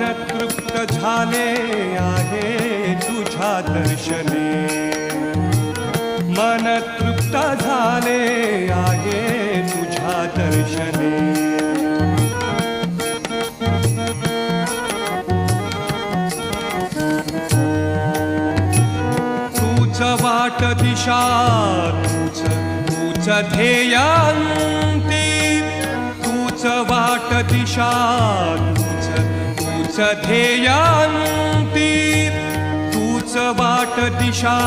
मन तृप्त झाले आहे तुझ्या दर्शने, मन तृप्त झाले आहे तुझ्या दर्शने. तूच वाट दिशा तूच ध्येयांती, तूच वाट दिशा तूच ध्येयांती, तूच वाट दिशा